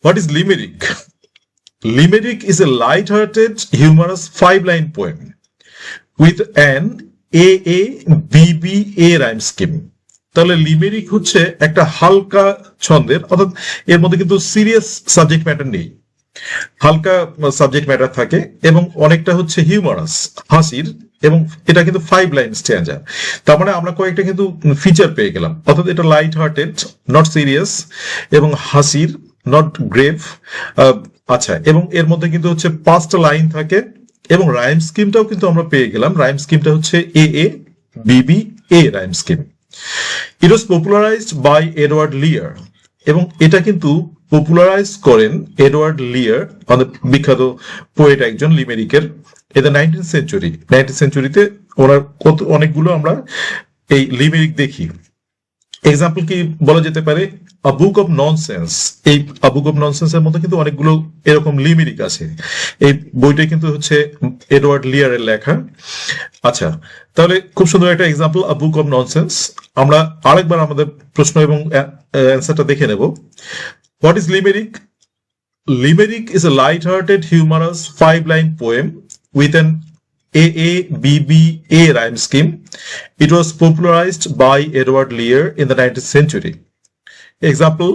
What is limerick? Limerick is a light-hearted, humorous 5-line poem with an AABBA rhyme scheme. তাহলে limerick হচ্ছে একটা হালকা ছন্দের, অর্থাৎ এর মধ্যে কিন্তু সিরিয়াস সাবজেক্ট ম্যাটার নেই, হালকা সাবজেক্ট ম্যাটার থাকে এবং অনেকটা হচ্ছে হিউমারাস, হাসির, এবং এটা কিন্তু 5 লাইন স্ট্যান্জা। তার মানে আমরা কয়েকটা কিন্তু ফিচার পেয়ে গেলাম, অর্থাৎ এটা লাইট হার্টেড, নট সিরিয়াস, এবং হাসির, নট গ্রেভ। আচ্ছা, এবং এর মধ্যে কিন্তু হচ্ছে 5টা লাইন থাকে, এবং রাইম স্কিমটাও কিন্তু আমরা পেয়ে গেলাম। রাইম স্কিমটা হচ্ছে AABBA rhyme scheme. It was popularized by Edward Lear, এবং এটা কিন্তু পপুলারাইজ করেন এডওয়ার্ড লিয়ার, আমাদের বিখ্যাত পোয়েট একজন লিমেরিকের, in the 19th century। 19th সেঞ্চুরিতে ওনার অনেকগুলো আমরা এই লিমেরিক দেখি। এক্সাম্পল কি বলা যেতে পারে? আ বুক অফ ননসেন্স। এই আ বুক অফ ননসেন্স এর মধ্যে কিন্তু অনেকগুলো এরকম লিমেরিক আছে। এই বইটা কিন্তু হচ্ছে এডওয়ার্ড লিয়ারের লেখা। আচ্ছা, তাহলে খুব সুন্দর একটা example, a book of nonsense. আমরা আরেকবার আমাদের প্রশ্ন এবং অ্যান্সারটা দেখে নেব। What is limerick? Limerick is a light-hearted, humorous 5-line poem with an AABBA rhyme scheme. It was popularized by Edward Lear in the 19th century. Example.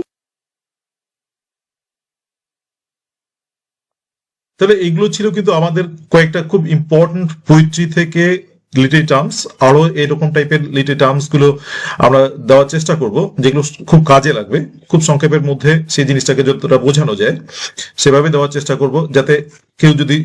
তাহলে এগুলো ছিল কিন্তু আমাদের কয়েকটা খুব ইম্পর্টেন্ট পোয়েট্রি থেকে লিটারি টার্মস। আরো এরকম টাইপের লিটারি টার্মস গুলো আমরা দেওয়ার চেষ্টা করব, যেগুলো খুব কাজে লাগবে। খুব সংক্ষেপের মধ্যে সেই জিনিসটাকে যতটা বোঝানো যায় সেভাবে দেওয়ার চেষ্টা করব, যাতে কেউ যদি